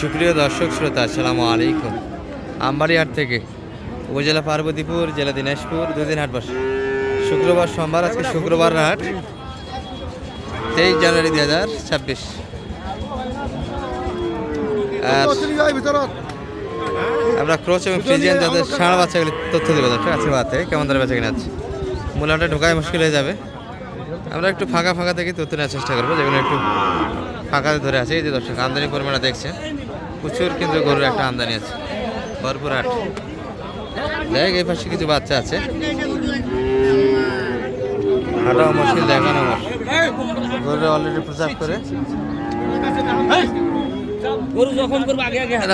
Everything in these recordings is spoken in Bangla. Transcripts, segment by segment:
সুপ্রিয় দর্শক শ্রোতা, আসসালামু আলাইকুম। আমবাড়িহাট থেকে উপজেলা পার্বতীপুর, জেলা দিনাজপুর, দুদিন হাট বসে। শুক্রবার সোমবার, আজকে শুক্রবার হাট 23 জানুয়ারি 2026। আর আমরা ক্রোচ এবং ফ্রিজিয়ান যাদের ষাঁড় বাচ্চাগুলি তথ্য দেবো দর্শক আজকে বাদ থেকে কেমন ধরে বেচা কিনা আছে। মূলাটা ঢোকায় মুশকিল হয়ে যাবে। আমরা একটু ফাঁকা ফাঁকা থেকে তথ্য নেওয়ার চেষ্টা করবো, যেগুলো একটু ফাঁকাতে ধরে আছে। এই যে দর্শক আমদানি পরিমাণে দেখছে প্রচুর, কিন্তু গরুর একটা আমদানি আছে ভরপুর হাট। দেখ এই পাশে কিছু বাচ্চা আছে, হাঁটাও মুশকিল, দেখানো গরু অলরেডি প্রচার করে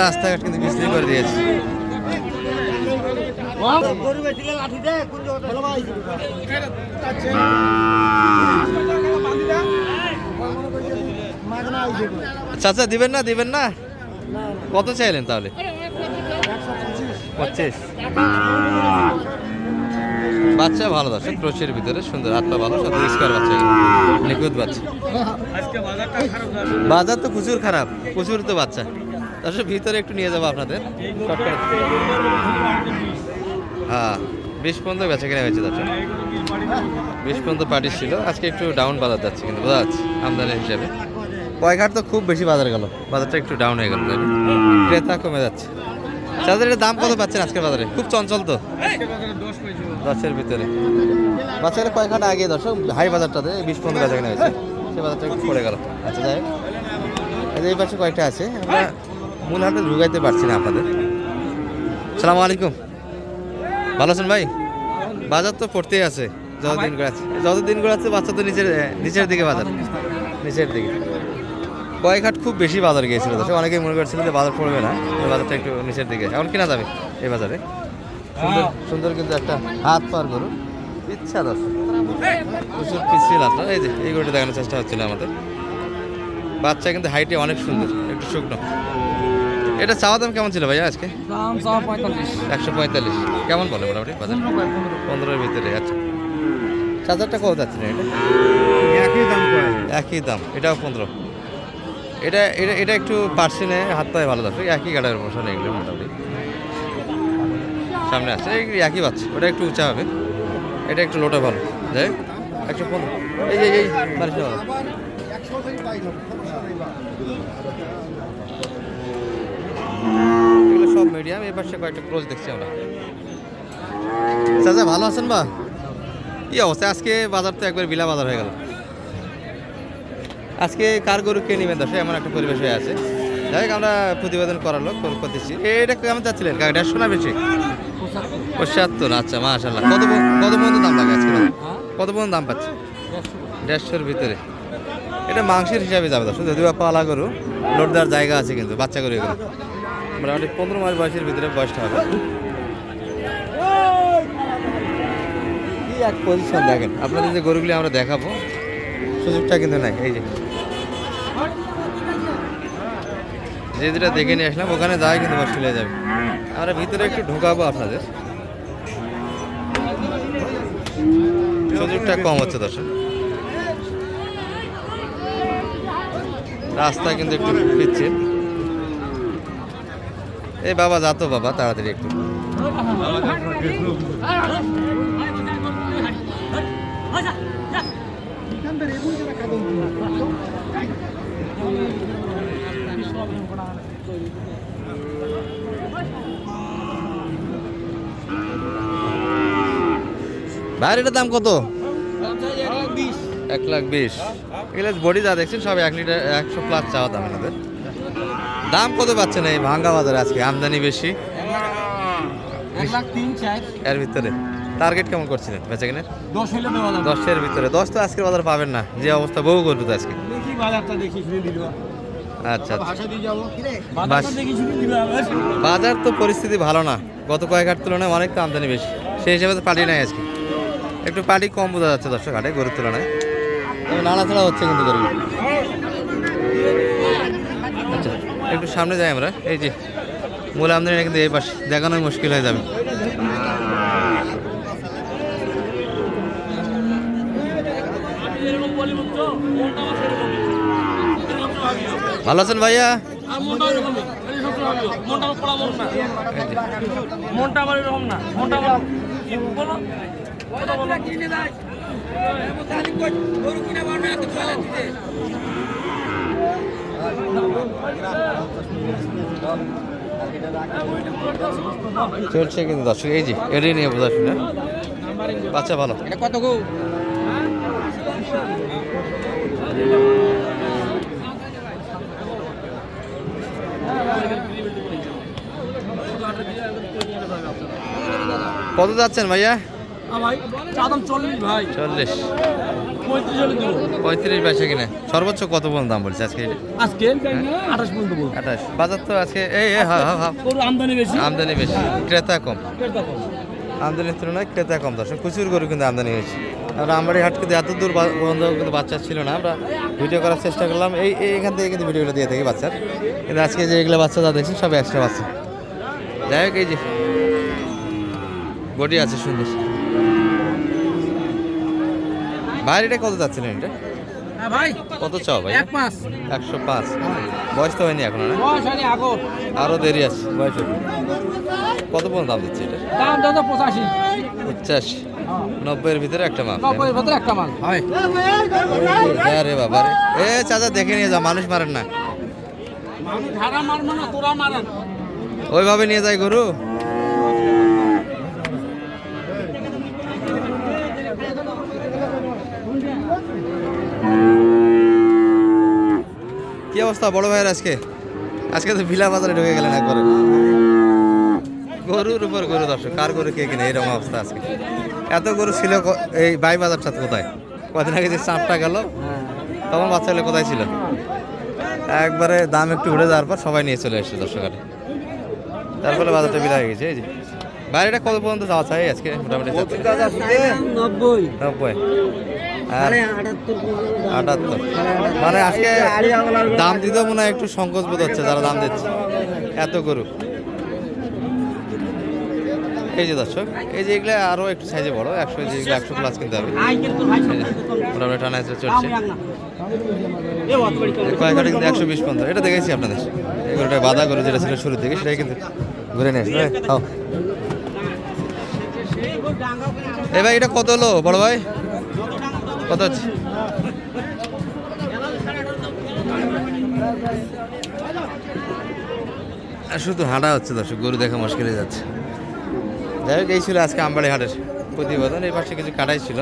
রাস্তাঘাট কিন্তু বিক্রি করে দিয়েছে। চাচা দিবেন না কত চাইলেন তাহলে? 25। বাচ্চা ভালো দর্শক, ক্রোচের ভিতরে সুন্দর, হাতটা ভালো, সব পরিষ্কার বাচ্চা, নিখুঁত বাচ্চা। বাজার তো প্রচুর খারাপ, প্রচুর তো বাচ্চা দর্শক। ভিতরে একটু নিয়ে যাবো আপনাদের। হ্যাঁ 20 পর্যন্ত বেচা কেনা হয়েছে দর্শক, 20 পর্যন্ত পার্টি ছিল। আজকে একটু ডাউন বাজার যাচ্ছে, কিন্তু বোঝা যাচ্ছে আমদানি হিসাবে। কয়েকহাট তো খুব বেশি বাজার গেল, বাজারটা একটু ডাউন হয়ে গেল, ক্রেতা কমে যাচ্ছে। তাদের দাম কত পাচ্ছেন আজকের বাজারে? খুব চঞ্চল তো, 10-এর ভিতরে। বাচ্চারা কয়েকহাট আগে দর্শক হাই বাজারটাতে 20 পর্যন্ত বেচা কেনা হয়েছে, সে বাজারটা একটু পড়ে গেল। আচ্ছা যাই হোক, এই পাশে কয়েকটা আছে, আমরা মূল হাটে ঢুকাইতে পারছি না আপনাদের। সালামু আলাইকুম, ভালো আছেন ভাই? বাজার তো পড়তেই আছে, যতদিন ঘোরাচ্ছে বাচ্চা তো নিচের দিকে বাজার, নিচের দিকে। কয়েকহাট খুব বেশি বাজার গিয়েছিল দর্শক, অনেকেই মনে করছিল যে বাজার পড়বে না, বাজারটা একটু নিচের দিকে। এখন কেনা যাবে এই বাজারে, সুন্দর সুন্দর কিন্তু একটা হাত পার গরু ইচ্ছা দর্শক, প্রচুর পিছিল আপনার। এই যে এই গরুটা দেখানোর চেষ্টা হচ্ছিল আমাদের। বাচ্চা কিন্তু হাইটে অনেক সুন্দর, একটু শুকনো। এটা চাওয়া দাম কেমন ছিল ভাইয়া আজকে? 145। কেমন বলে মোটামুটি বাজার? 15-এর ভিতরে। আচ্ছা, 7,000 কত যাচ্ছিল? এটা একই দাম, এটাও 15। এটা একটু পার্সেন্টে হাত পায়ে ভালো দর্শক, একই গাড়ার বসানো এগুলো মোটামুটি। সামনে আছে একই বাচ্চা, ওটা একটু উঁচা হবে, এটা একটু লোটা ভালো। যাই 115। এই বাড়িটা ভালো, এগুলো সব মিডিয়াম। এই পাশে কয়েকটা ক্রোচ দেখছি আমরা। চাচা ভালো আছেন বা? কি অবস্থা আজকে? বাজার তো একবার বিলা বাজার হয়ে গেল। আজকে কার গরু কে নেবেন দর্শক, এমন একটা পরিবেশ হয়ে আছে। যাই হোক, আমরা প্রতিবেদন করালো করতেছি। এটা কেমন চাচ্ছিলেন? 150 না বেশি? 75। আচ্ছা মাশাআল্লাহ। কত পর্যন্ত দাম লাগে আজকে? কত পর্যন্ত দাম পাচ্ছে? 150-এর ভিতরে। এটা মাংসের হিসাবে যাবে দর্শক, যদিও পালা গরু, লোড দেওয়ার জায়গা আছে, কিন্তু বাচ্চা গরু এগুলো মোটামুটি 15 মাস বয়সের ভিতরে বয়সটা হবে। কি এক পজিশন দেখেন, আপনাদের যে গরুগুলি আমরা দেখাবো সুযোগটা কিন্তু নাই। এই যে যেটা দেখে নিয়ে আসলাম, ওখানে যাই কিন্তু মুশকিল হয়ে যাবে। আমরা ভিতরে একটু ঢোকাবো আপনাদের, সুযোগটা কম হচ্ছে দর্শক। রাস্তা কিন্তু একটু পিচ্ছে। এই বাবা যাতো বাবা, তাড়াতাড়ি একটু। ভাইয়ের এটার দাম কত? 1,20,000। এগুলো বডি যা দেখছেন সব 1 লিটার 100+ চাওয়া দাম। এনাদের দাম কত পাচ্ছেন এই ভাঙ্গা বাজারে? আজকে আমদানি বেশি, 1,03,400 এর ভিতরে। টার্গেট কেমন করছিলেন বেচা কিনে? 10-এর ভিতরে। 10 তো আজকের বাজার পাবেন না, যে অবস্থা বউ করবে তো আজকে। আচ্ছা, বাজার তো পরিস্থিতি ভালো না, গত কয়েক হাট তুলনায় অনেক তো আমদানি বেশি, সেই হিসাবে তো পার্টি নাই আজকে। একটু পার্টি কম বোঝা যাচ্ছে দর্শক হাটে গরুর তুলনায়, তবে নাড়াচাড়া হচ্ছে কিন্তু গরু। আচ্ছা একটু সামনে যাই আমরা। এই যে মূল আমদানি কিন্তু এই পাশে দেখানোই মুশকিল হয়ে যাবে। ভালো আছেন ভাইয়া? মনটা আমার এরকম না, মনটা আমার বলো চলছে কিন্তু দর্শক, এই যে এটাই নিয়ে বোঝা শুনে বাচ্চা ভালো। এটা কত গো? কত যাচ্ছেন ভাইয়া? ভাই চাদম 40 ভাই, 40 35 35 বেচা কিনে সর্বোচ্চ কত পর্যন্ত দাম বলছে আজকে? আজকে 28 পর্যন্ত বলবো। 28 বাজার তো আজকে এই আমদানি বেশি, আমদানি বেশি, ক্রেতা কম। ক্রেতা কম। আমদানির তুলনায় ক্রেতা কম দর্শক, প্রচুর গরু কিন্তু আমদানি হয়েছে। আমরা আমবাড়ি হাট কিন্তু এত দূর বন্ধ কিন্তু বাচ্চা ছিল না, আমরা ভিডিও করার চেষ্টা করলাম এইখান থেকে কিন্তু ভিডিওগুলো দিয়ে থাকি বাচ্চার। কিন্তু আজকে যে এগুলো বাচ্চা যা দেখছি সব এক্সট্রা বাচ্চা। যাই হোক, এই যে বডি আছে সুন্দর। ভাই এটা কত যাচ্ছিলেন? এটা ভাই কত চাও ভাই? 1 মাস 105। বয়স তো হয়নি এখন, না? বয়স হয়নি, আগর আরও দেরি আছে বয়স হবে। কত পর্যন্ত দাম দিচ্ছে এটা? দাম যত 85 85 90-এর ভিতরে একটা মাল। 90 এর ভিতরে একটা মাল হয়। আরে বাবা রে, এ চাচা দেখে নিয়ে যা, মানুষ মারেন না, আমি ধারা মারবো না, তোরা মারেন। ওইভাবে নিয়ে যায় গরু। কি অবস্থা বড় ভাইয়ের আজকে? আজকে তো ভিলা বাজারে ঢুকে গেলেন একবারে। গরুর উপর গরু দর্শক, কার গরু কে কিনে, এরকম অবস্থা আজকে। এত গরু ছিল এই বাই বাজারটা কোথায়? কদিন আগে যে চাপটা গেল তখন বাচ্চাগুলো কোথায় ছিল? একবারে দাম একটু উঠে যাওয়ার পর সবাই নিয়ে চলে এসেছে দর্শক হাটে, তার ফলে বাজারটা বিলা হয়ে গেছে। এই যে বাইরেটা কত পর্যন্ত যাওয়া চাই আজকে? মোটামুটি 90 90 আর 78। মানে আজকে দাম দিতেও মনে হয় একটু সংকোচ বোধ হচ্ছে যারা দাম দিচ্ছে, এত গরু। এই যে দর্শক, এই যে এগুলো আরও একটু সাইজে বড়, 100 যেগুলো 100 প্লাস কিনতে হবে। মোটামুটি টানা চলছে। কয়েকটা কিন্তু 120 পর্যন্ত, এটা দেখেছি আপনাদের। এই গরুটা বাঁধা গরু যেটা ছিল শুরুর দিকে, সেটাই কিন্তু ঘুরে নিয়ে আসবে। এ ভাই এটা কত হলো বড় ভাই? কত হচ্ছে? শুধু হাঁটা হচ্ছে দর্শক, গরু দেখা মুশকিল হয়ে যাচ্ছে। যাই হোক, এই ছিল আজকে আমবাড়ি হাটের প্রতিবেদন। এই পাশে কিছু কাটাই ছিল,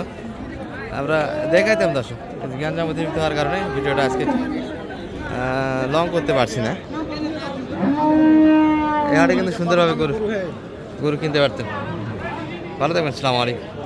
আমরা দেখাইতাম দর্শক। জ্ঞানজাম অতিরিক্ত হওয়ার কারণে ভিডিওটা আজকে লং করতে পারছি না। এই হাটে কিন্তু সুন্দরভাবে গরু কিনতে পারতেন। ভালো থাকবেন, আসসালামু আলাইকুম।